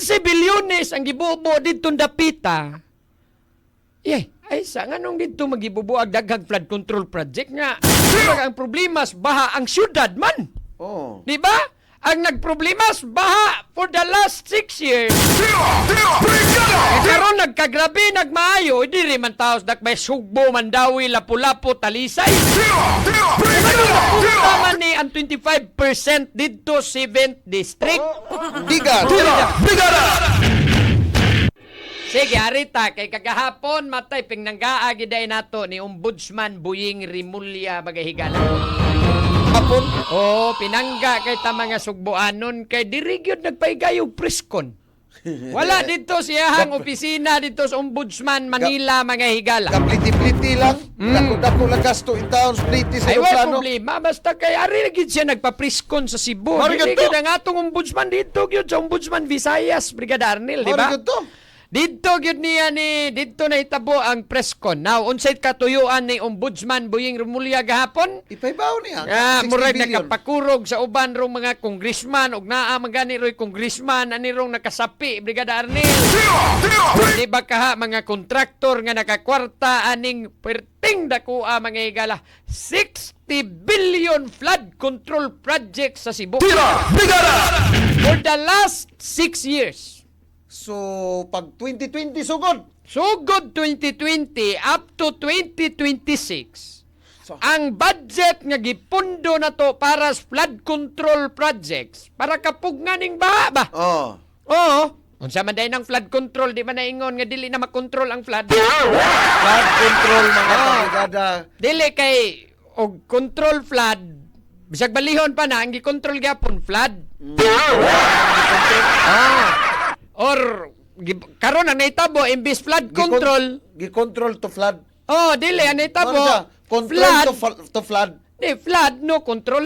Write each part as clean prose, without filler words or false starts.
15 bilyones ang gibubo dito dapita. Ay sa nganong dito magibubuag daghang flood control project nga. Ang problema baha ang syudad man. Oh. Di ba? Ang nagproblema baha for the last 6 years. Karon nagkagrabe, nagmaayo, di rin man taos dakbay Sugbo, Mandawi, Lapu-Lapu, Talisay. Ano napunta man ni ang 25% dito 7th district? Bigara! Sige, arita, kay kagahapon, matay, pingnanggaagi day nato ni Ombudsman Buying Rimulya Bagahigala. Hapon? Oo, pinangga kay ta mga Sugboanon, kay dirigyod nagpaigayog preskon. Wala dito siyahang opisina dito sa Ombudsman Manila, mga higala. Kapliti-pliti lang. Dako lang gasto in town, spliti sa Ay, wala plano. problema. Basta kay ari na gid siya nagpapriskon sa Cebu. Marigat Hindi to. gid ang atong ombudsman dito, gyud sa Ombudsman Visayas, Brigada Arnel, di ba? Marigat to. Dito gyud niya dito na itabo ang preskon. Now, unsay katuyuan ni Ombudsman Buying Rimulya gahapon? Ipaybaw niya. 60 Murag billion. nakapakurog sa uban rong mga congressman ug naa magani roy congressman ani rong nakasapi Brigada Arnel. Di ba kaha mga kontraktor nga nakakwarta aning perting dakuha mga higala 60 billion flood control project sa Cebu. For the last 6 years. So, pag 2020 sugod. Sugod 2020 up to 2026. So, Ang budget nga gipundo na to para sa flood control projects para kapugnaning baha ba? oh. Oo. Unsa man day ng flood control, di man naingon nga dili na makontrol ang flood. Flood control mga kabrigada. Dili kay og control flood. Bisag balihon pa na ang gikontrol gyapon flood. Or karon ang naitabo imbis flood control. Gikontrol to flood. Oh, dili ang naitabo. Ano siya? Control to flood. Di, flood no control.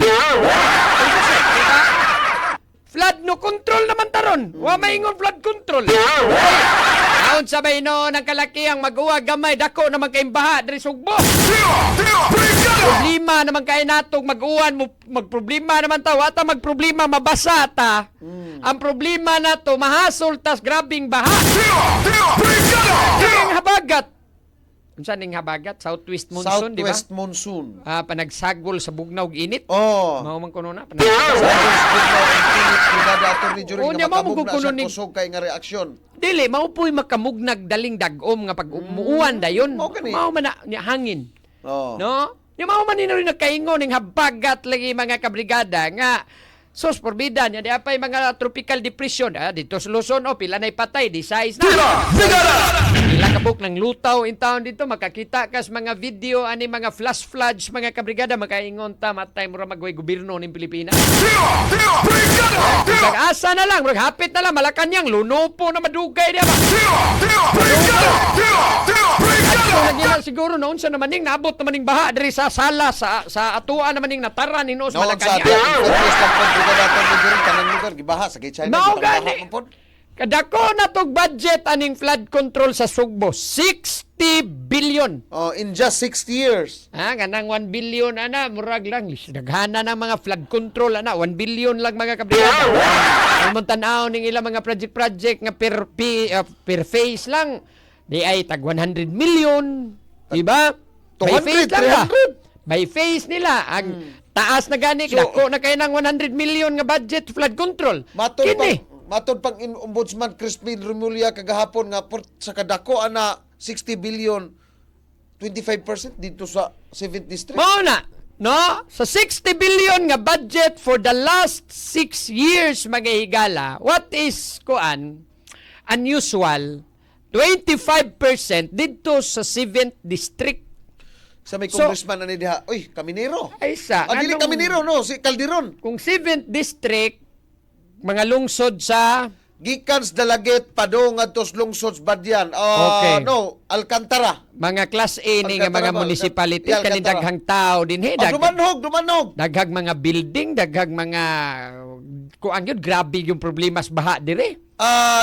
Flood no control naman taron. Wa maingon flood control. Aon sabay no nagkalaki ang mag-uwa gamay dako naman kay baha diri Sugbo. Problema naman kay natong mag-uwan magproblema naman ta wa ta magproblema mabasa ta. Ang problema nato mahasol tas grabing baha. Ang habagat. Unsa ning habagat? Southwest monsoon, di ba? Southwest monsoon. Panagsagol sa bugnaw ug init. Oh. Mao man kuno na. Oo, niya, mao makabog na kuno siya ni- kusog kay nga reaksyon. Dili, maupoy makamugnag daling dagom nga pag umuuan dayon. Mao gani. Mao man na niya hangin. Oh. No? Yung mao man rin nagkaingon ning habagat lagi mga kabrigada nga sos porbida niya di apay mga tropical depression dito sa Luzon pila nay patay di size na. Pila kabuk ng lutaw in town dito makakita kas mga video ani mga flash floods mga kabrigada makaingon ta matay mura magway gobyerno ning Pilipinas. Asa na lang, hapit na lang Malacañang lunopo na madugay diya ba. At siguro noon sa naman ning naabot naman ning baha diri sa sala sa atuan naman ning nataran ni Nos Noon sa Malacañang. Southwest lang po brigada to kanang lugar gibaha sa China. Mao gitang gani. baha man pod. Kadako na tog budget aning flood control sa Sugbo 60 billion. Oh, in just 60 years. Ganang 1 billion ana murag lang daghana ng mga flood control ana 1 billion lang mga kabrigada. Ang tanaw ning ilang mga project nga per phase lang di ay tag 100 million. Diba? By 200, phase lang ba? 300. By phase nila ang taas na gani dako na kay nang 100 million nga budget flood control. Matod pang Ombudsman Crispin Rimulya kagahapon nga sa kadako ana 60 billion 25% dito sa 7th district. Mao na, no? Sa 60 billion nga budget for the last 6 years mga higala, what is unusual? 25% dito sa 7th district. Sa may congressman ani diha. Uy, Caminero. Ay sa Dili Caminero no, si Calderon. Kung 7th district mga lungsod sa Gikans Dalaget padong adto sa lungsod Badyan. Okay. No, Alcantara. mga class A ni nga mga Alcantara ba? municipality Alcantara. kani daghang tao dinhi Dumanog. daghang mga building, daghang mga kuan yun, grabe yung problema sa baha dire.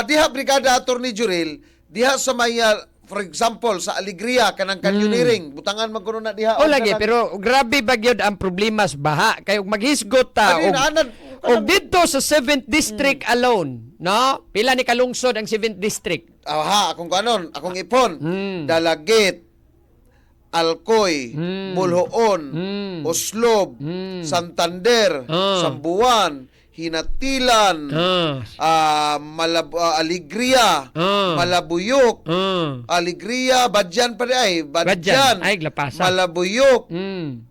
Diha Brigada Attorney Jurel, diha sa may for example sa Alegria kanang canyoneering butangan man kuno na diha O lagi, pero grabe ba gyud ang problema sa baha kay ug maghisgot ta Ano yun, og anad, dito sa 7th district alone, no? Pila ni kalungsod ang 7th district? akong kanon, akong ipon. Dalagit, Alcoy, Bulhoon, Oslob, Santander, Sambuan, Hinatilan, Alegria, Malabuyok, Alegria, Badyan pa rin ay, Badyan, Ay, Glapasa. Malabuyok,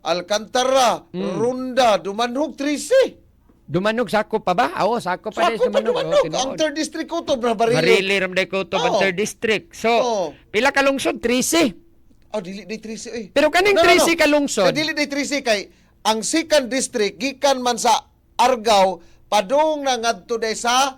Alcantara, Runda, Dumanhog, Trisi. Dumanog sako pa ba? Oo, sako pa din Sako pa Dumanog. Dumanhog. Oo, Ang 3rd district ko to, Barili. Barili ramday ko to Oo. 3rd district. So, Oo. pila kalungsod? 13. Oh, dili day Trisi, eh. Pero kaning 13 kalungsod. Kay dili day Trisi kay ang 2nd district gikan man sa Argao padung na ngadto day sa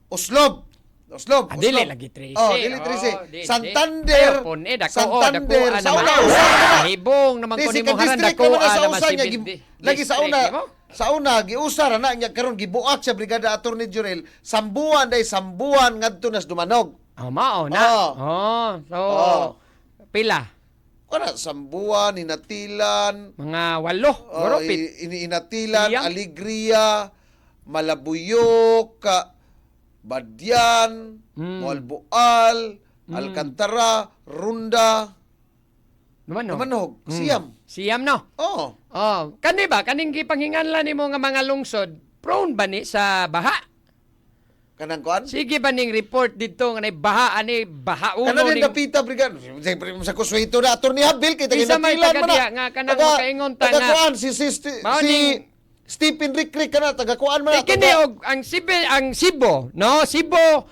Oslob. Oslob. Dili Oslob. lagi 13. Oh, dili Trisi. Di. Santander. Ayaw po, dako, Santander. dakuan Sa naman. una, usa na. Hibong naman Di, ko ni mo second haran district dako naman na sa naman usa si niya. Bindi. Lagi sa District, una. di mo? Sa una, giusara na niya karon gibuak siya Brigada Attorney Jurel. Sambuan day Sambuan ngadto nas Dumanog. Oh, mao na. Oh, so pila? Wala, Sambuan, Hinatilan, Mga 8. Goropit. Inatilan, Siyam? Alegria, Malabuyok, Badyan, Moalboal, Alcantara, Runda, Dumanog, Siyam. Siyam no. Oh, Oh, kani ba kaning gipanghinganlan nimo nga mga lungsod prone ba ni sa baha? kanang kuan. Sige ba ning report dito nga nay baha ani bahauno Kanang din ning napita brigada. Siyempre sa kuswito na Attorney Habil kay Isa may taga-Hinatilan taga man diya na. nga kanang makaingon ta nga. Kuan si Mao ning- Stephen Rickrick kana taga kuan man na. Kini og ang Cebu, no? Cebu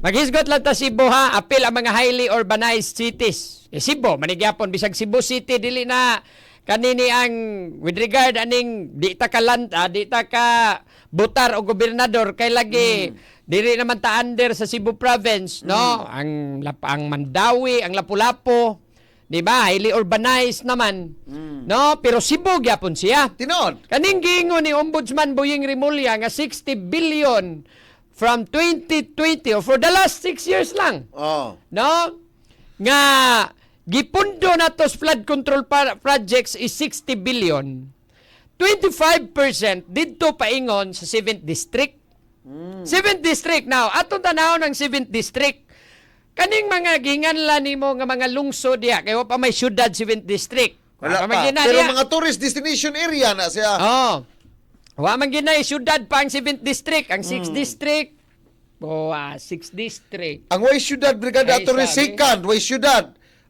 maghisgot lang ta Cebu ha, apil ang mga highly urbanized cities. Cebu manigyapon bisag Cebu City dili na kanini ang with regard aning di ta kalanta, di ta ka butar o gobernador kay lagi dili naman ta under sa Cebu province, no? Ang Mandawi, ang Lapu-Lapu, di ba? Highly urbanized naman. No, pero Cebu gyapon siya. Tinod. Kaning giingon ni Ombudsman Boying Rimulya nga 60 billion from 2020 or for the last 6 years lang. Oh. No? Nga gipundo na to flood control projects is 60 billion. 25% didto paingon sa 7th district. 7th district now, atong tanawon ng 7th district. Kaning mga ginganlan nimo nga mga lungsod diha kay wa pa may syudad 7th district. Wala Wa man pa. gina Pero diha. mga tourist destination area na siya. Oh. Wa man ginay syudad pa ang 7th district, ang 6th district. Oh, 6th district. Ang way syudad Brigada Ay, Attorney sabi. Second, way syudad.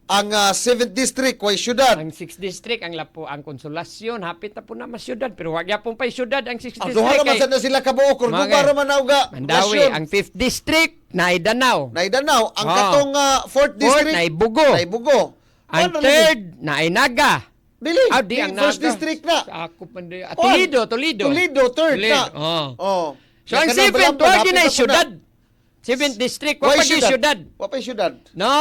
Ang 7th district, way syudad. Ang 6th district ang Lapu, ang Konsolasyon, hapit na po na mas syudad pero wa gyapon pa syudad ang 6th Ang district. duha naman kay sana sila kabuok kung Mga- lugar man nauga. Mandawi, ang 5th district na Danau. Naidanaw, ang Oh. katong 4th district na Bugo. Naibugo. Ang Ano, 3rd na Naga. Dili. Di ang First Naga. district na. Sa ako pandi. Oh, Toledo. Toledo, third na. Oh. Oh. So ang Kanang 7th, Balamban, wa hapit ginay na po na. syudad. 7th district, wa Way pa gyud syudad. Wa pa syudad. No?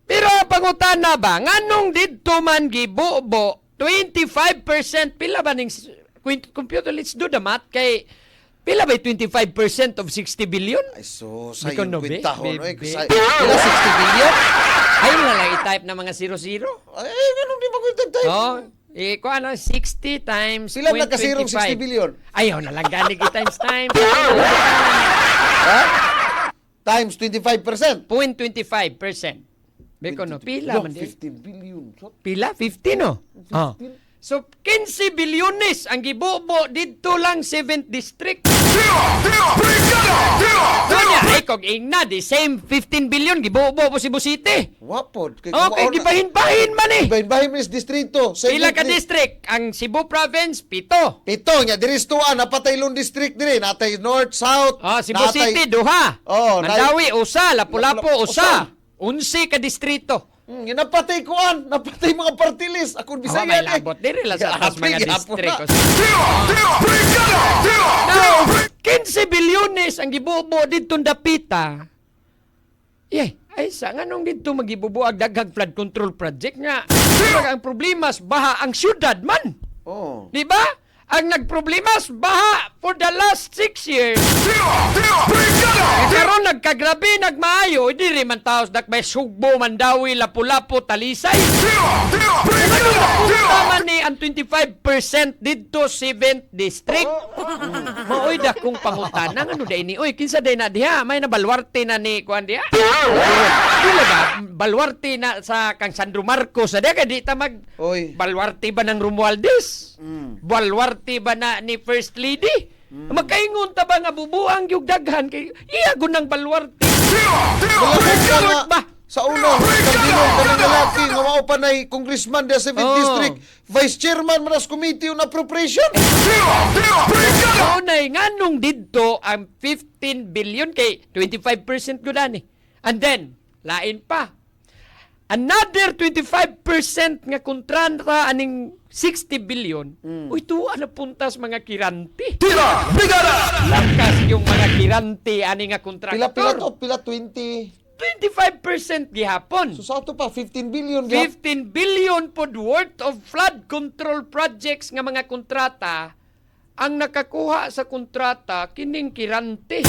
Pero pangutana ba, nganong didto man gibubo, 25% pila ba ning computer, let's do the math, kay pila ba 25% of 60 billion? Ay, so, Di sa ko yung no, be, kwintahon. be, Ay, be. sa- Pila 60 billion? Ayun na lang i-type na mga 00. Ay, ganun di ba kwintang tayo? Oh, kung ano, 60 times Sila nagkasirong 60 0.25. billion. Ayaw na lang gani times times. Ha? Times 25%. 0.25%. Beko no, pila man di. 15 billion. So, Pila? 50 no? Oh. So, 15 bilyones ang gibubo dito lang 7th district. Donya, ay kog ingna, the same 15 billion gibubo po Cebu City. wapod. Okay, gibahin-bahin man eh. Bahin-bahin minis distrito. Pila ka district? Ang Cebu Province, 7. Ito, nga, diristuan, napatay lung district din. Natay North, South. Cebu City, 2. Oh, Mandawi, usa. Lapu-Lapu, Lapu-Lapu, usa. 11 ka distrito. Napatay kuan, napatay mga party list. Ako Bisaya May labot din rin sa atas mga district. Now, 15 bilyones ang gibubo dito dapita. Ay sa nganong dito magibubuag daghang flood control project nga. Pero ang problema sa baha ang syudad man. Oh. Di ba? Ang nagproblema sa baha for the last 6 years. Karon kagrabe nagmaayo, diri man taos dak may Sugbo, Mandawi, Lapu-Lapu, Talisay. Napunta man ni ang 25% dito 7th district. Maoy da kung pangutanan ano day ni oy kinsa day na diha may nabalwarte na ni kuan diha. Dili ba balwarte na sa kang Sandro Marcos diha kay di ta mag Oy. balwarte ba ng Romualdez? Balwarte ba na ni First Lady? Magkaingon ta ba nga bubuang yung daghan kay iyagon ng balwarte. Malapit ba? sa unang kardinong kanang lalaki nga mao pa nay congressman sa 7th Oh. district, vice chairman manas committee on appropriation. Unay nganong didto ang 15 billion kay 25% ko ni. And then lain pa. Another 25% nga kontrata aning 60 billion. Uy, tuwa na puntas mga kiranti. Tira! Brigada! Lakas yung mga kiranti ani nga kontraktor. Pila to, pila 20. 25% gihapon. So sa ato pa 15 billion 15 billion pod worth of flood control projects nga mga kontrata ang nakakuha sa kontrata kining kirante.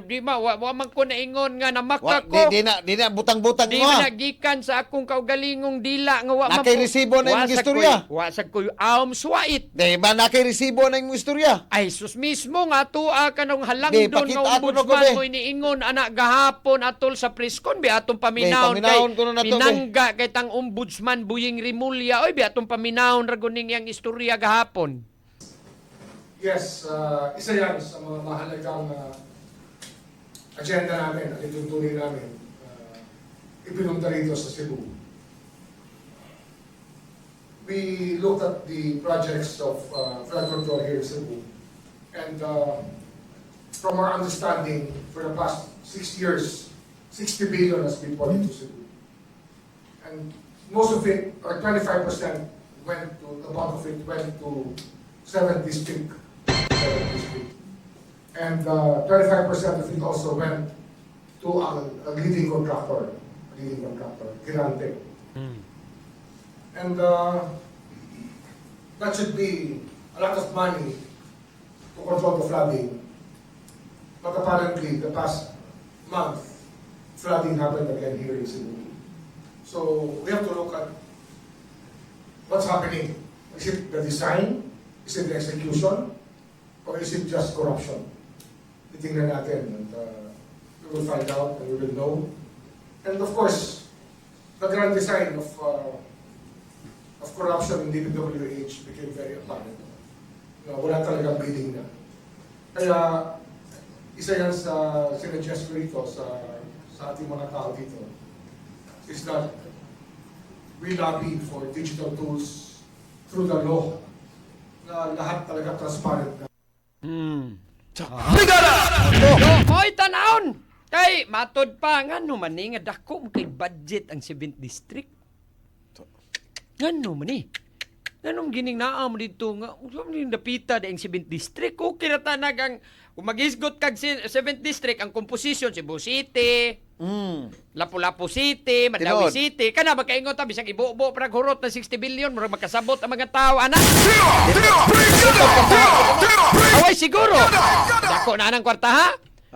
Di man ko naingon nga namaka ko. Di na butang-butang Di mo. man nagikan sa akong kaugalingong dila nga wa Nakay resibo na imong istorya. Wa sa koy swait. Di ba na kay resibo na imong istorya? Ay, sus mismo nga, tua ka nung halang Di, doon pakita nga ako na ko, ombudsman be. mo iniingon, anak, gahapon atol sa preskon, bi atong paminahon Be, paminahon ko na to, be. pinangga kay tang ombudsman Buying Rimulya, oy, bi atong paminahon raguning yang istorya gahapon. Yes, isa yan sa mga mahalagang agenda namin at ituntunin namin ipinunta rito sa Cebu. We looked at the projects of flood control here in Cebu, and from our understanding, for the past 6 years, 60 billion has been poured into Cebu. And most of it, or 25%, went to, the bulk of it went to 7th District. And 25% of it also went to a leading contractor, Girante. And that should be a lot of money to control the flooding. But apparently, the past month, flooding happened again here in Cebu. So we have to look at what's happening. Is it the design? Is it the execution? Or is it just corruption? Titingnan natin and we will find out and we will know. And of course, the grand design of corruption in DPWH became very apparent. Wala talagang bidding na. Kaya, isa yan sa sinuggest ko rito sa ating mga tao dito is that we lobby for digital tools through the law na lahat talaga transparent na. Brigada! Oy, tanawon! Kay, matod pa nga no man nga dako mo kay budget ang 7th district. Ngano man ni? Ngano gining naa mo dito nga usa man dapita ang 7th district. Okay ra tanag ang kung mag-isgot kag 7th district ang composition Cebu City, Lapu-Lapu City, Mandawi Tinod. City. Kana magkaingon ta bisag ibubo para hurot na 60 billion murag makasabot ang mga tao ana. Away siguro. Dako na nang kwarta ha.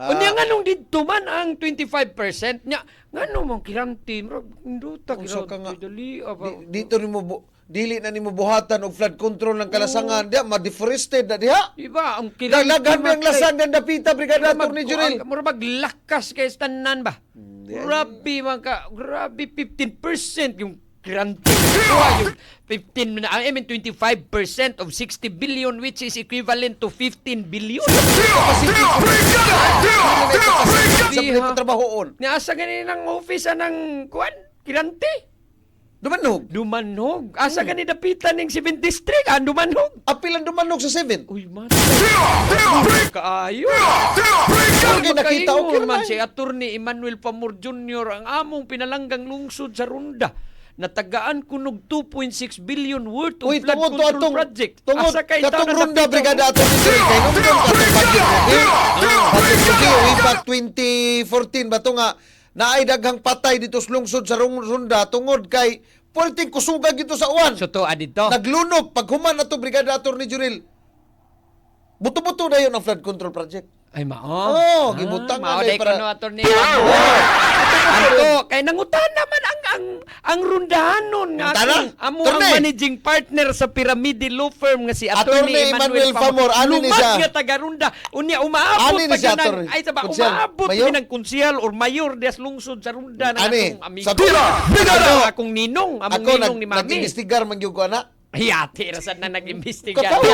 Unya nga nung didto man ang 25% nya ngano mong kiranti murag induta Unsa ka nga? dali aba. Dito nimo dili na nimo buhatan og flood control ng kalasangan dia ma-deforested na diha. Diba ang kiranti Dagdagan ang lasang ng dapita brigadator ni Junel. Murag maglakas kay tanan ba? Grabe man ka, grabe 15% yung kiranti. Yung 15, I mean 25% of 60 billion which is equivalent to 15 billion. Sa pagtatrabahoon. Niasa ganun ang office ng kuan, kiranti. Dumanog. Dumanog. Asa gani dapitan ng 7th district, dumanog. Apilan dumanog sa 7. Uy, man. Kaayo. Kaya nakita okay man naman. si Attorney Emmanuel Pamor Jr. ang among pinalanggang lungsod sa Ronda. Natagaan kunog 2.6 billion worth of Uy, flood tungod to control atong project. tungod Asa kay katong tao na ronda napita- brigadator ni Junel kay nung katong budget mo. Budget mo way back 2014 bato nga naay daghang patay dito sa lungsod sa ronda tungod kay perting kusugan dito sa uwan. So to adito. Naglunok pag human na to brigadator ni Junel. buto-buto na yun ang flood control project. Ay mao. Oo, gibutang mao na day para- kuno attorney. Ato kay nangutan naman ang rundahanon nga Tara, amo Torne. ang managing partner sa Pyramide Law Firm nga si Attorney Attorney Emmanuel Emmanuel Famor, ano ni Lumat siya? nga taga Runda. Unya umaabot Ano ni pa siya, gyud Attorney? ay saba Konsyal? umaabot Mayor? gyud ng konsyal or mayor des lungsod sa Runda na Ani, atong amigo. sa tira, Akong ninong, among Ako ninong ni Mami. nag-investigar man gyud ko ana. Hiyati ra sad na nag-imbestiga. Katawa mo.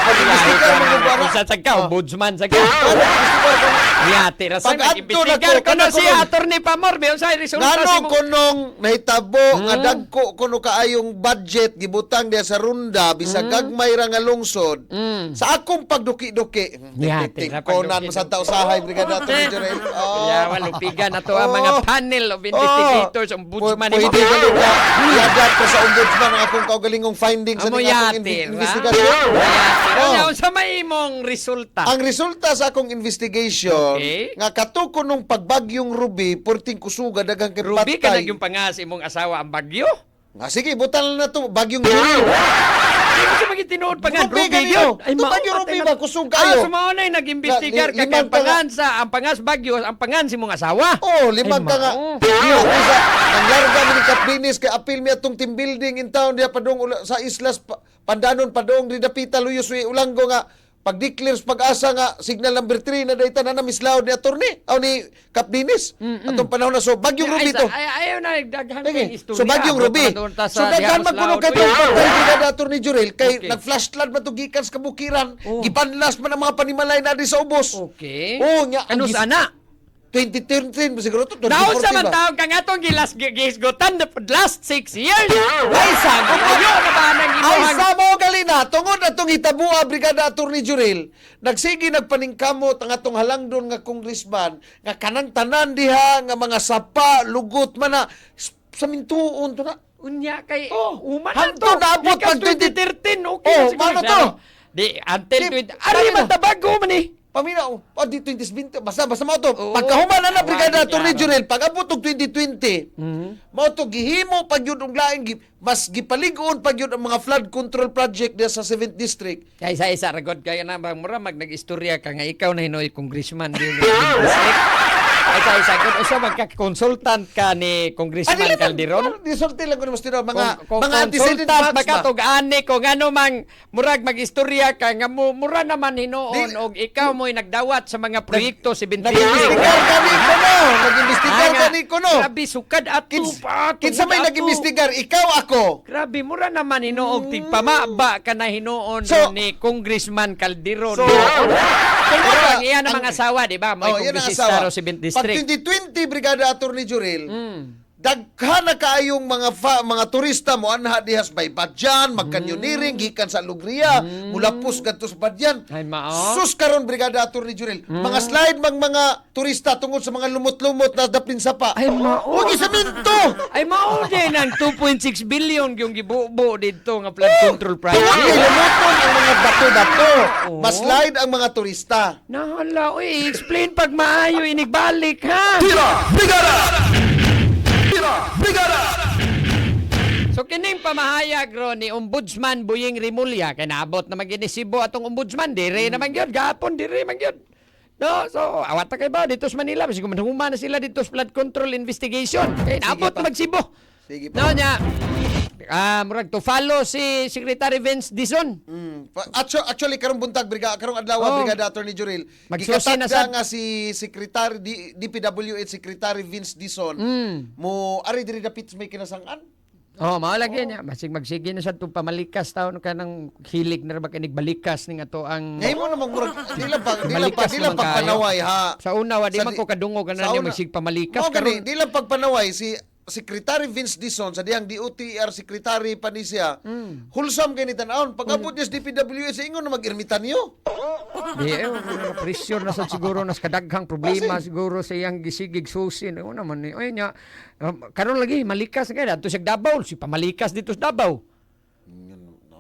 Nag-investigar man gyud ko ana. Kung sa sagka, ombudsman sagka. Ano, nag-investigar ko na. Hiyati ra sad Pag adto nag-imbestigar na ko, ko na kana siya ko- Attorney Pamor may unsay resulta Ngano si mo. kunong nahitabo nga dagko kuno kaayong budget gibutang diya sa runda bisag gagmay ra nga lungsod. Sa akong pagduki-duki. Yate ra Konan mo sa tausahay brigada Attorney Jorel. Yeah, walupigan na to ang mga panel of investigators, ombudsman Pwede ni mo. ka nila. Iyagat ko sa ombudsman ang akong kaugalingong findings sa Amo ning akong yate ra. investigation. Yate ra. Oh. Nya, unsa may imong resulta? Ang resulta sa akong investigation Okay. nga kato nung pagbagyong Ruby purting kusuga daghang kay Ruby ka patay. yung pangas imong asawa ang bagyo. Nga sige, butal na to bagyong Jorel. Hindi mo siya magitinuod pa nga Ruby Ruby ka yun. niyo. Ito bagyo Ruby ba? Kusog kayo. Sumao na nag-imbestigar ka kay Limang ka nga. ang pangas bagyo, ang pangan si mong asawa. Oh, limang ka nga. mao. Iyo, isa, ang larga ni Kaplinis kay apil mi atong team building in town diya padong sa islas Pandanon padong ridapita luyos wi ulanggo nga pag-declares pag-asa nga signal number 3 na dayta na mislaw ni attorney aw ni Kaplinis atong panahon na so bagyong Ruby to. Ayaw na nagdaghan Sige. kay istorya. So bagyong Ruby. So daghan man kuno kay patay brigada Attorney Jorel kay Okay. nag-flash flood man to gikan sa kabukiran. Oh. Gipanlas man ang mga panimalay na di sa ubos. Okay. Oh, nya Ano sana? 2013 ba siguro to? Naon sa 2014 man ba? taong kang atong gisgotan the last 6 years. Ay sago kayo na ba nang Ay, imuhang sa mo galina, tungod atong hitabua Brigada Attorney Jorel, nagsigi nagpaningkamot ang atong halangdon nga congressman, nga kanang tanan diha, nga mga sapa, lugot man na, sa mintuon to na. unya kay Oh, uman hangtod naabot Gikas pag 2013 okay Oh, na siguro mano siya, to? no? Di until Di, 20 ari man na. tabago man eh. Paminaw, di 2020, basta mo to. Oo. Pagkahuman na Brigada Wagi Attorney araw. Jorel, pag abot og 2020, mao to gihimo pag yun ang laing, mas gipalig-on pag yun ang mga flood control project diya sa 7th District. Kaya isa ragod kaya na bang mura mag nag-istorya ka nga ikaw na hinoy congressman din ni district. Ay isa gud usa magka-consultant ka ni Congressman Calderon. Disorte lang ko ni Mastino, mga Kung antecedent consultant facts baka ba? tog ani ko ngano mang murag mag-istorya ka nga mura naman hinoon Di- og ikaw mo'y nagdawat sa mga proyekto si Nag-investigar ka ni Kono. Nag-investigar ka ni Kono. Grabe sukad ato pa. Kinsa may tungod ato. nag-investigar? Ikaw, ako. Grabe, mura naman hinoog tigpamaba ka na hinoon So- ni Congressman Calderon. So- Kung Wala, iyan ang mga asawa, di ba? May yan ang kongresista asawa. ro si 7th Pag District. 2020, Brigada Attorney Jorel, Mm. daghan na kaayong mga turista mo anha dihas by Badyan, magkanyoneering gikan sa Lugria, mulapos kadto sa Badyan. Ay, mao. Sus karon Brigada Attorney Jorel, mga slide mga turista tungod sa mga lumot-lumot na daplin sapa. Ay, mao. Huwag isaminto. Ay, mao din ang 2.6 billion yung gibubo dito nga flood control Huwag project. lumuton ang mga bato-bato. Oo. Maslide ang mga turista. Nahala, uy, explain pag maayo, inigbalik, ha? So kining pamahayag ro ni Ombudsman Buying Rimulya kay naabot na mag-inisibo atong ombudsman dire naman gyud gapon dire man gyud. No, so awat ta kay ba dito sa Manila bisig man huma na sila dito sa flood control investigation. Kay naabot pa. na magsibo. Sige No pa. nya. Murag to follow si Secretary Vince Dizon. Actually, karong buntag, karong adlaw, Oh. Brigada Attorney Jorel, Magsusi na gikatagda sad. nga si Secretary, DPWH Secretary Vince Dizon, mo, ari diri dapit may kinasangan. Oh, mao lagi niya. Basig magsige na sa itong pamalikas taon ka ng hilig na ba balikas ning ato ang Ngayon mo namang murag, di lang Malikas naman kayo. pagpanaway, ha? sa una wa di Sa man di- ko kadungog sa na ni una- magsig pamalikas Mao gani, karon. di lang pagpanaway, si Secretary Vince Dizon, sa diyang DOTR Secretary pa ni siya, hulsam kay ni tanawon. Pag-abot niya sa DPWH, ingon na mag-irmitan niyo. Di pressure na sa siguro nas kadaghang problema siguro sa iyang gisigig susin. Ano naman ni oy nya karon lagi malikas kay adto sa Davao si pamalikas dito sa Davao.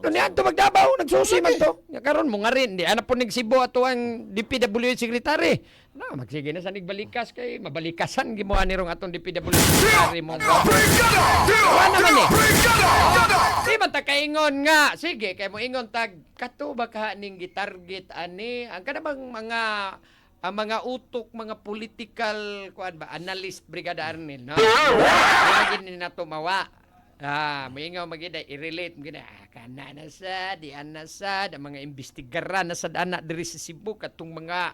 Doon yan to magdabaw, nagsusi man to. Karon mo nga rin, di ana po nagsibo ato ang DPWH secretary. Na magsige na sa nigbalikas kay mabalikasan gimuha ni rong atong DPWH secretary mo. Wa naman eh. Di man ta kaingon nga, sige kay mo ingon tag kato ba ka ning gitarget ani ang kada bang mga utok, mga political kuan ba analyst Brigada Arnel no. Di na to mawa. Maingaw magida i-relate magida kana na sa di ana sa da mga imbestigaran na sad ana diri sa Cebu katong mga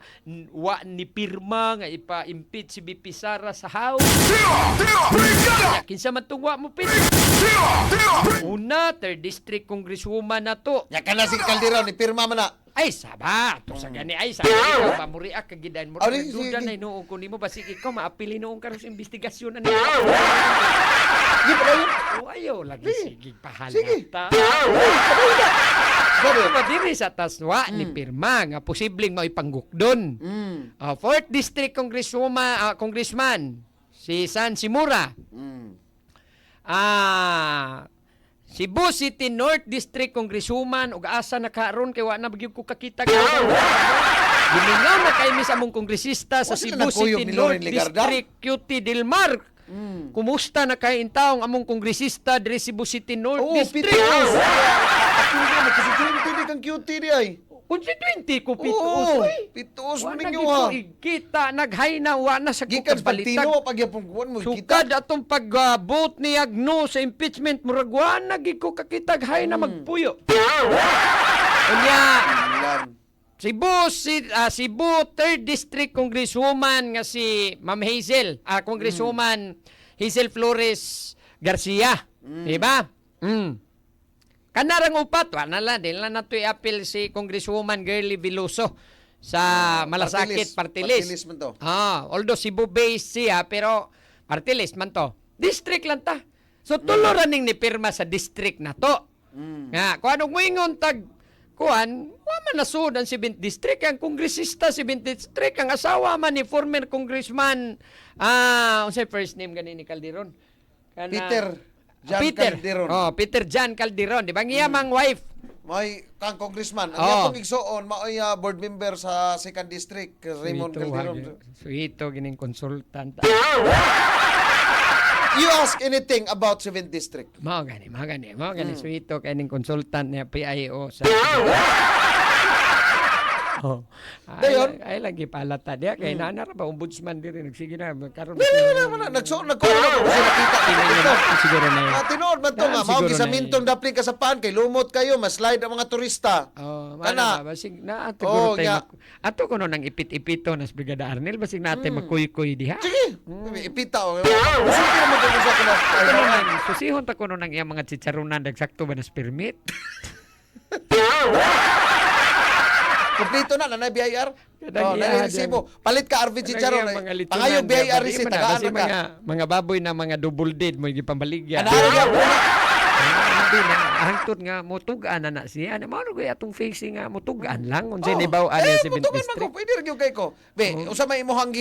wa ni pirma nga ipa-impeach si BP Sara sa House. Kinsa man tong wa mo pin? Una, 3rd District Congresswoman na to. Ya kana si Calderon ni pirma man na. Ay, saba. To sa gani. Ay, saba. Ikaw, mamuriak kagidan mo. Ari, Duda sige. na inuong ko nimo. Basig ikaw, maapili noong karos investigasyon na niya. Di pa yun. Ayaw lagi. Sige, pahalata. Sige. Madiri sa taswa ni pirma nga posibleng maipanggukdon. 4th District Congressman, si San Simura. Cebu City North District Congresswoman ug asa na karon kay wa na bagyud ko kakita karon. Gimingaw na kay mis among kongresista sa Wala Cebu na nakuyog City ni North Loren Legarda? District QT Dilmar. Kumusta na kay intaong among kongresista diri Cebu City North Oh, District? pitios. Ako nga magkasusunod di kang cutie di ay. Constituente ko Oo, pituos. pituos mo Wa na ninyo gid ko ha. igkita naghay na wa na sa Gikan kubalitag. pagtino pagyapong kuwan mo Sukad kita. atong pag-vote ni Agno sa impeachment murag wa na gid ko kakitag hay na magpuyo. Unya Cebu 3rd District Congresswoman nga si Ma'am Hazel, Congresswoman Hazel Flores Garcia, di ba? Kanarang upat, wala na lang nato i-appeal si Congresswoman Girly Veloso sa Malasakit Party List. Party list man to. Although Cebu based siya, pero party list man to. District lang ta. So tulo raning ni pirma sa district na to. Nga, kung anong moingon tag kuan, wa man nasud ang 7th district ang kongresista 7th district ang asawa man ni former congressman unsay first name gani ni Calderon? Peter John Calderon. Peter John Calderon, di ba niya mang wife? May kang congressman. Ang Oh. yapong igsoon maoy board member sa 2nd district Raymond Calderon. Suito gining consultant. You ask anything about 7th district. Mao gani suito kay ning consultant niya PIO sa Dayon? ay lagi palata dia kay nana ra ba ombudsman diri nagsige na karon. Wala. Nagsuon nagkuha ko kasi nakita ko dito. Siguro na. Tinuod man to nga. Mao Siguro gisamintong dapli ka sa paan kay lumot kayo. Mas-slide ang mga turista. Kana basig na ato Oh, guro tay yeah. ato kuno nang ipit-ipito nas Brigada Arnel basig natin magkuy-kuy diha. Sige. Ipita o. Sige naman kung sa kuna. Kuno nang susihon ta kuno nang iyang mga chicharonan dagsakto ba nas permit. Kompleto na nanay BIR. Kadang Nanay iya, resibo. Palit ka RV Chicharon. Pangayog BIR receipt tagaan kasi ka. mga baboy na mga double dead mo gipambaligya. Anahan gyud po na. Hindi na hangtod nga motugan na siya. Ano mo gay atong facing nga motugan lang unsay nibaw ani sa 7th mutukan man ko. district. Pwede rin yung kay ko. Be, usa may imuhang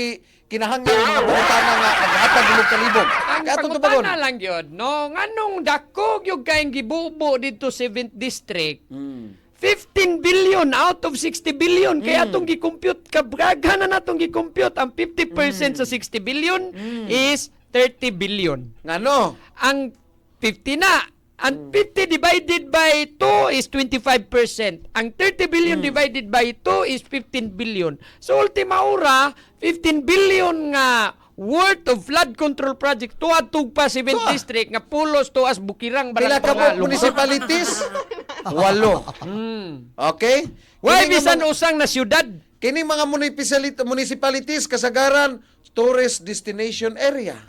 kinahanglan mga pangutana nga naghatag gulong kalibog. Ang Kaya itong tubagon. pangutana lang yun, no? Nganong dakog yung kayong gibubo dito 7th district, 15 billion out of 60 billion. Kaya itong gi-compute, kabraga na natong gi-compute. Ang 50% sa 60 billion is 30 billion. Ngano? Ang 50 na. Ang 50 divided by 2 is 25%. Ang 30 billion divided by 2 is 15 billion. So, ultima ora, 15 billion nga worth of flood control project tuwa-tug pa 7th district nga pulos tuas Bukirang Pila ka mo municipalities? 8. Okay? Why Kini nga bisan mga- usang na syudad? Kini mga municipalities kasagaran tourist destination area.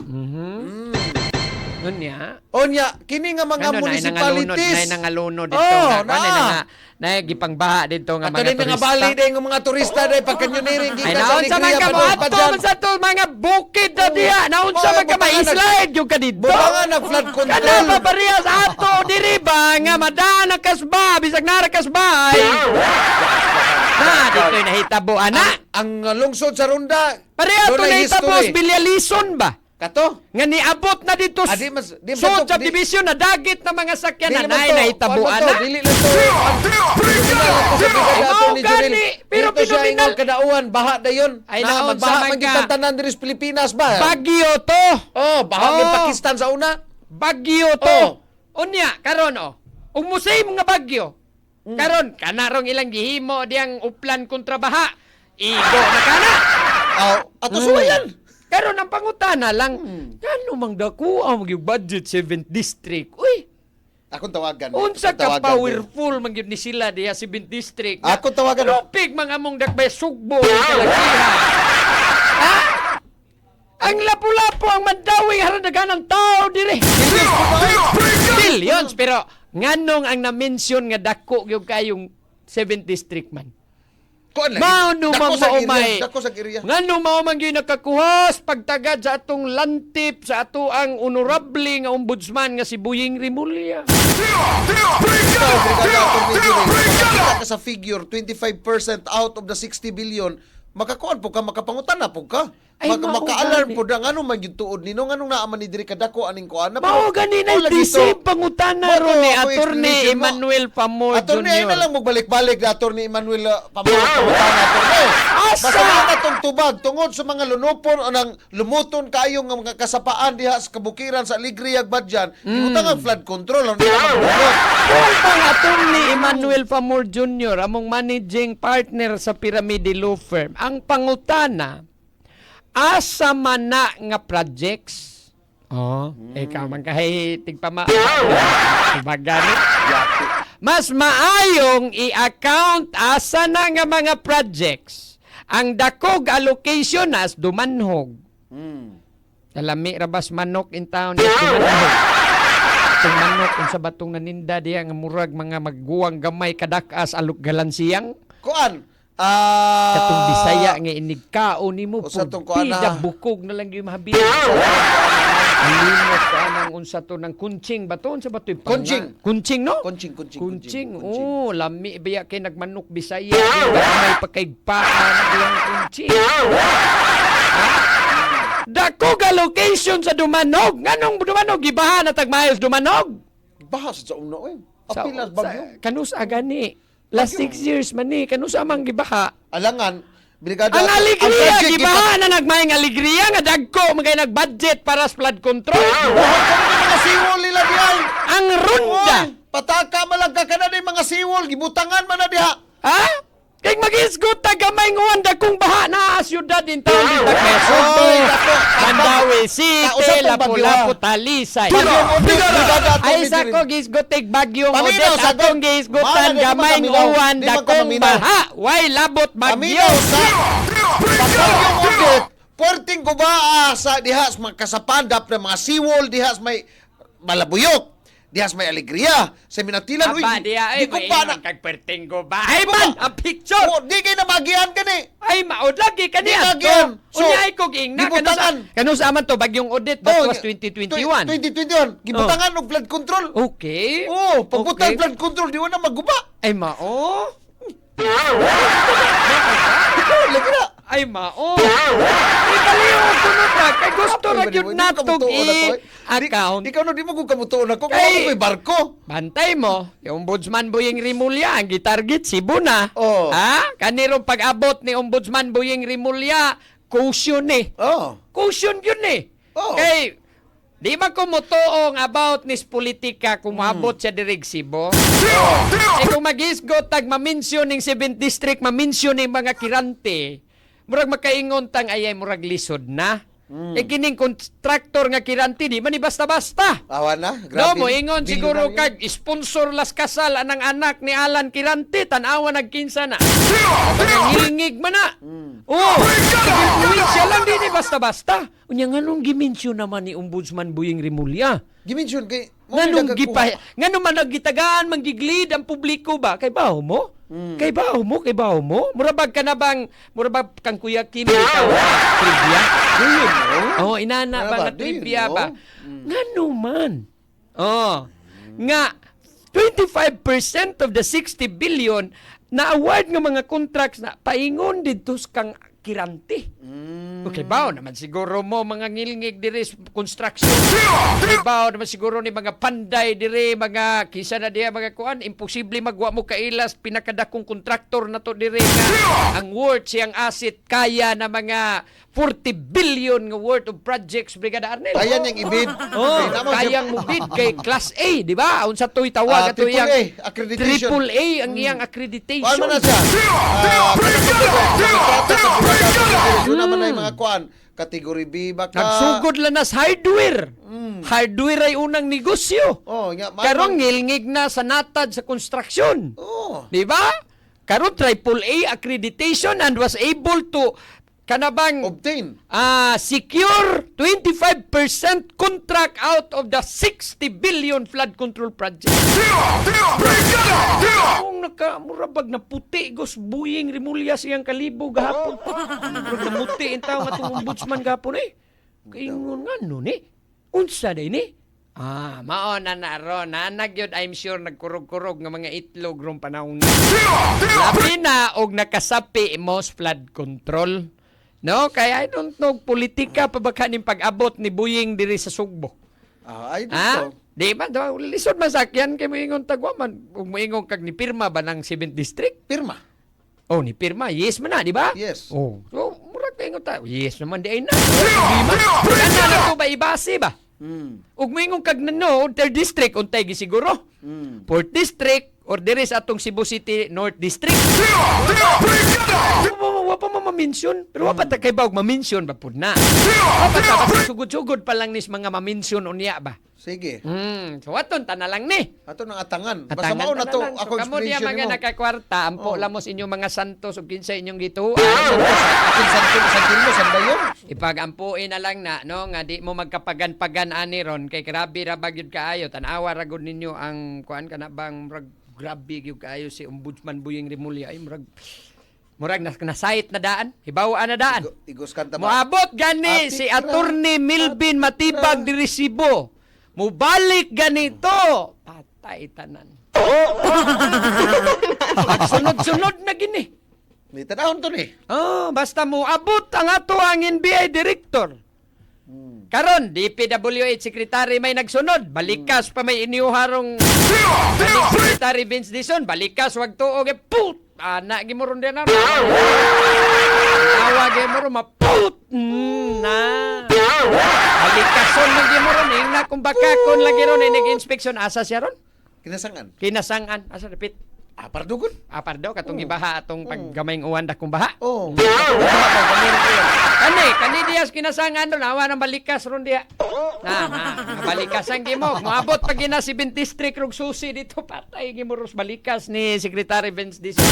Unya. Onya, kini nga mga municipalities. Nay nangalunod dito Oh, nga. Nay gipangbaha dito nga Ato din nga bali din ng mga turista day pagkanyoniring Ay gikan sa naon sa man Alegria ka mo padung ato pa man sa to mga bukid na diha. Naon sa man ka butangan ma-slide yung kadito. Butangan ng flood Kana control. pa parehas ato diri ba nga madaan ang kasba bisag nara kasbay. Na dito'y nahitabo ana. Ang lungsod sa Ronda. Pareha to doon ay nahitabo history. sa Bilyalison ba? Kato? Nga niabot na dito Di man sud to- subdivision na dagit na mga sakyan Dili na man to, nahitabuan kuwan na. to, dili lang to. Dili lang to sa brigada Mao ato ni Jurel. gani, pero Dito siya pinominal. ingong kadauan, baha na yun. Ay, Na naon magbaha sa man mga- gyud tanan diri sa Pilipinas ba? Bagyo to. Oh, baha gyud Oh. Pakistan sa una. Bagyo to. Oh. Unya karon ug musay mga bagyo. Karon kanarong ilang gihimo diyang uplan kontra baha. Igo na kana. Ato suwayan. Karon ang pangutana lang, kano mang dako ang yung budget 7th district? Uy, Akong tawagan. unsa Akong ka tawagan, powerful man gyud ni sila diha 7th district. Akong tawagan. Tropik mga among dakbay sugbo ang kalakihan. Ha? Ang lapu-lapu ang mandawing haradagan ng tao dire. Billions pero nganong ang na-mention nga dako gyud kayong 7th district man. Kuan lang. Mao no Dako sa maumay. area, Dako sa area. Ngano mao man gyud nakakuhas pagtagad sa atong lantip sa ato ang honorable nga ombudsman nga si Buying Rimulya. Ikaw, brigada ato ni Jurel. Makakita ka sa figure, 25% out of the 60 billion, makakuan po ka, makapangutan na po ka. Ay, mao Maka-alarm gani. po na, ngano man yung tuod nino, ngano naaman ni diri kadako aning kuan na Mao gani na DC pangutana ron ni Attorney Emmanuel Pamor Attorney, ay na Jr. lang magbalik-balik na Attorney Emmanuel Pamor Attorney. Asa? Basta na itong tubag tungod sa mga lunupon o nang lumuton kayo nga mga kasapaan diha sa kabukiran sa Ligriyag Badyan, ibutang ang flood control ang nila magbukot. Kung pang Attorney Emmanuel Pamor Jr. among managing partner sa Pyramide Law Firm, ang pangutana asa man na nga projects. Ikaw man kahay tigpama. Bagani. Mas maayong i-account asa na nga mga projects. Ang dakog allocation as dumanhog. Kalami rabas manok in town yes, dumanhog. Itong manok unsa batong naninda diya nga murag mga magguwang gamay kadakas alok galansiyang. Kuan, Katong Bisaya nga inigkao nimo O sa tong kuan pida na. bukog na lang yung mahabili. Ang limot ka nang unsa to ng kunching ba to? Unsa ba to? Kunching. Kunching no? Kunching. Oh, lami biya kay nagmanok Bisaya. May pagkaigpaan ang kunching. Dako ga location sa Dumanog. Nganong Dumanog gibahan na tagmayos Dumanog? Bahas sa umno eh. Apilas bagyo. Kanus agani. Last 6 years man ni kanus amang gibaha. Alangan, brigada Ang alegria, project gibahan na nagmayang alegria nga dagko magay nagbudget para sa flood control. Buhat ka na mga siwol nila dihay. Ang ronda. Oy, pataka malagka ka na mga siwol, gibutangan man na diha. Ha? Kay mag-isgot ta gamay nguwan dagkong baha na syudad din taon din Quezon. Oy, dako. Mandawi Usap City, tong bagyo, Lapu-Lapu, ha? Talisay. Bagyong Odette, brigada ato Ay ni sa Jirin. ko gisgotig bagyong Paminaw, Odette sagot. atong gisgotan Mana, di gamay makaminaw. nguwan Di dagkong makaminaw. baha. Way labot bagyo. Paminaw sa Bagyong Odette, puwerteng kubaa sa diha sa mga kasapandap na mga siwol diha sa may malabuyok. Diha sa may alegria. Sa minatilan, uy, Aba diya ay di ko pa na. kagperting ko ba? Ay man, ang picture. Oh, di kayo na magihan ka ni. Ay, maod lagi ka Di niya. lagyan. So, Unya ay kog ingna. gibutangan. Kanus aman to, bagyong Odette, that was 2021. 2021. Gibutangan og flood control. Okay. Oh, pagbutang Okay. flood control, di mo na maguba. Ay, mao. Ikaw, lagi na. Ay, mao. Ay, kaliw ko na ka. Kay gusto ra yun natog i-account. Ikaw na, di mo kung kamutuon ako. Kung Kay- ako may barko. Bantay mo, yung Ombudsman Buying Rimulya, ang gitarget si Buna. Oh. Ha? Kanirong pag-abot ni Ombudsman Buying Rimulya, caution eh. Oh. Caution yun eh. Oh. Kay, di man ko motoong about nis politika kung maabot siya dirig Cebu. Eh kung mag-isgot tag maminsyon ning 7th district, maminsyon ning mga kirante, murag makaingon tang ayay murag lisod na. Eh kining contractor nga kirante, di man ni basta-basta. Awa na. No, Grabe. mo ingon siguro Billionaire kag sponsor las kasal anang anak ni Alan Kirante tan-awa nagkinsa na. Nangingig man na. Oh, siya lang din basta-basta. Unya nganong gimensyon naman ni Ombudsman Buying Rimulya? yun. Gimension kay... Nganong ngano man nagitagaan mangiglid ang publiko ba kay baho mo? Kay baho mo? Murabag ka na bang murabag kang Kuya Kim ikaw trivia? Do you know? Oh, inana ba nga Do you trivia know? ba? Ngano man? Oh, nga 25% of the 60 billion na award nga mga contracts na paingon dito kang kirante. Okay, bao naman siguro mo mga ngilngig diri sa construction. Okay, bao naman siguro ni mga panday diri, mga kisa na diya mga kuan, imposible magwa mo kailas pinakadakong kontraktor na to diri nga ang worth siyang asset kaya na mga 40 billion nga worth of projects, Brigada Arnel. Kaya niyang ibid. Oh, Kaya naman siya- kayang mo bid kay Class A, di ba? Unsa to'y tawag ato Triple iyang A, accreditation. Triple A ang iyang accreditation. Kuan man na siya. Yun naman na yung mga kuan. Kategory B ba ka? Nagsugod lang nas hardware. Hardware ay unang negosyo. Oh, nga. Karong ngilngig na sa natad sa construction. Oh. Di ba? Karon Triple A accreditation and was able to kanabang Obtain. secure 25% contract out of the 60 billion flood control project. Kung nakamurabag na puti, Gos Buying Rimulya siyang kalibo gahapon. Murag namuti ang tao nga itong ombudsman gahapon eh. Kaingon nga nun eh. Unsa day ni? Mao na ron. Nagyod, I'm sure, nagkurog-kurog nga mga itlog rong panahon na. Labi na, og nakasapi most flood control. No, kaya I don't know, politika pa ba kaning pag-abot ni Buying diri sa Sugbo? I don't know. Di ba? Lisod masakyan kay moingon tagwaman. Ug moingon kag ni pirma ba ng 7th district? Pirma. Oh, ni pirma. Yes man na, di ba? Yes. Oh, so murag kaingon ta. Yes naman di ay na. Kana na to ba ibase ba? Ug moingon kag nano, 3rd district untay gisiguro. 4th district or diri sa atong Cebu City North District. Wa pa ma-mention, pero wa pa ta kay bawg ma-mention ba pud na. Wa pa ta kasi sugod-sugod pa lang nis mga ma-mention unya ba. Sige. So waton ta na lang ni. Ato ng atangan. Basta Atangan mao na ta to lang. So, ako kamo diya explanation mga mo. nakakwarta, ampo lamos inyong mga santos ug kinsa inyong gituan. Akin santil mo san dayon. Ipagampuin na lang na no nga di mo magkapagan-pagan ani ron kay grabe ra bagyud kaayo tan-awa ra gud ninyo ang kuan kana bang murag grabe gyud kaayo si Ombudsman Buying Rimulya ay murag nasayit na daan, hibawaan na daan. Igos kanta ba? Moabot gani si Attorney Milvin Matibag di Resibo. Mubalik ganito. Patay tanan. Sunod-sunod na gini. Ni tanahon to ni. Basta mo abot ang ato ang NBI director. Karon, DPWH Secretary may nagsunod. Balikas pa may iniuharong Secretary Vince Dizon. Balikas, wag tuog. Put! Anak, gimuron din na. Awag gimuron, maput! Na. Balikason ng gimuron. Na kung baka kung lagi ron, nag-inspection. Asa siya ron? Kinasangan. Kinasangan. Asa, repeat. Pardugon. Pardo, katong ibaha atong paggamayng uwan dakong baha. Oh. Kani diyas kinasangan ron, awa ng balikas ron diya. Balikas ang gimo. Moabot pag gina 7th district rog susi dito, patay gimo ros balikas ni Secretary Vince Dizon.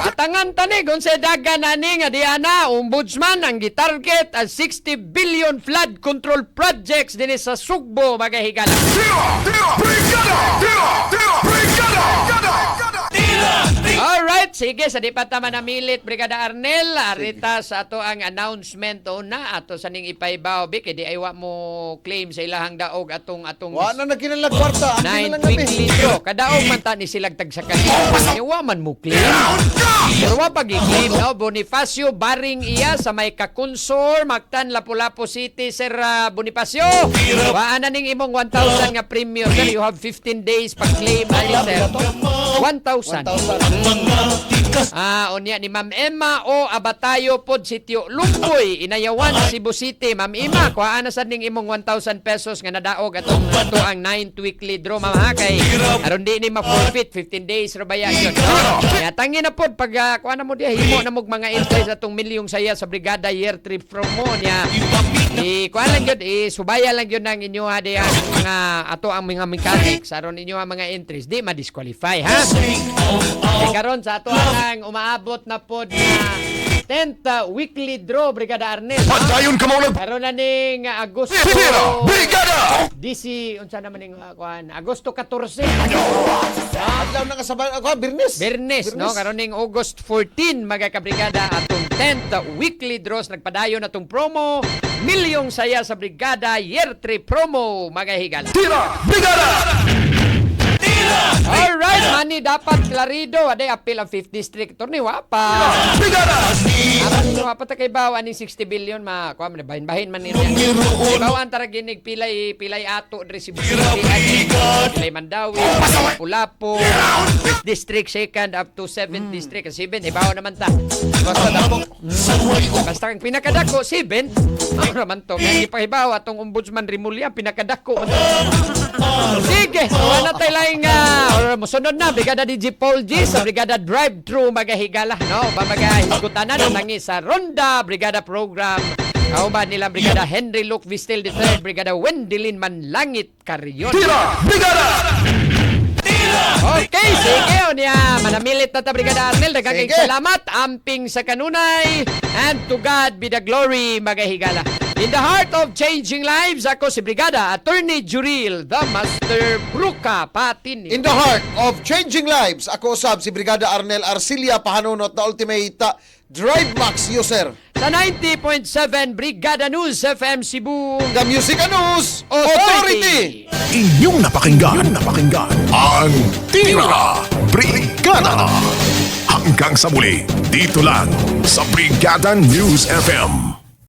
Atangan tani, kung sa dagan ani nga diana, ombudsman ang gitarget as 60 billion flood control projects din sa Sugbo, magahigala. Alright, sige, sa di pa tama na milit, Brigada Arnel, arita sa ato ang announcement o na, ato sa ning ipaibaw, Bik, di ay wa mo claim sa ilahang daog atong Wa na nagkinalag kwarta. Akin na lang weekly draw. Kadaog man ta ni silag tag sa kanila. Wa man mo claim. Pero wa pag-i-claim, no? Bonifacio Baring iya sa may Kakonsor, Mactan, Lapu-Lapu City, Sir Bonifacio. Waan na ning imong 1,000 nga premium. Sir, you have 15 days pag-claim na sir. 1,000. Unya ni Ma'am Emma o Abatayo pod Sitio Lumboy, Inayawan, Cebu City. Ma'am Emma, kuhaan na sad ning imong 1,000 pesos nga nadaog atong ato ang 9th weekly draw, ma'am ha, kay aron di ni ma-forfeit 15 days ra baya yun. No? Kaya tangi na pod pag kuhaan na mo diha himo na mo mga interest atong milyong saya sa Brigada Year Trip from mo niya. Kuhaan lang yun, subaya lang yun ng inyo ha diha mga ato ang mga mechanics aron inyo ang mga interest di ma-disqualify ha. Karon sa ato ang umaabot na pod na 10th weekly draw, Brigada Arnel. Pagdayon ka muna. Karon na ning Agosto. Brigada! Unsa naman ning kuan? Agosto 14. Adlaw na kasabay ako, Birnes, no? Karon ning August 14 mga kabrigada atong 10th weekly draws nagpadayon atong promo. Milyong saya sa Brigada Year 3 promo mga higala. Tira! Brigada! Alright, mani dapat klarido. Aday appeal ang 5th district. Torni wapa. Apan wa pa ta kay bawa ni 60 billion ma kuha man bahin-bahin man niya. Bawan tara ginig pilay ato diri si Pilay Mandawi, Lapu-Lapu, 5th district, 2nd up to 7th district, 7 ibaw naman ta. Basta dako. Basta ang pinakadako 7. Ano naman to? Kaya ipahibaw atong ombudsman Rimulya pinakadako. Sige, wala tayo lang musunod na Brigada DJ Paul G sa Brigada Drive-Thru magahigala, no? Mamagahigutanan ang nangi sa Ronda Brigada Program. Kauban nila Brigada Henry Luke Vistel III, Brigada Wendilyn Manlangit Carrion. Brigada! Okay, sige o niya. Manamilit na ta Brigada Arnel. Daghang Sige. salamat. Amping sa kanunay. And to God be the glory magahigala. In the heart of changing lives, ako si Brigada Attorney Juril, the Master Bruca Patini. In the heart of changing lives, ako usab si Brigada Arnel Arcilia Pahanunot na Ultimate Drive Max user. Sa 90.7 Brigada News FM Cebu. The Music News Authority. Inyong napakinggan ang Tira Brigada. Hanggang sa muli, dito lang sa Brigada News FM.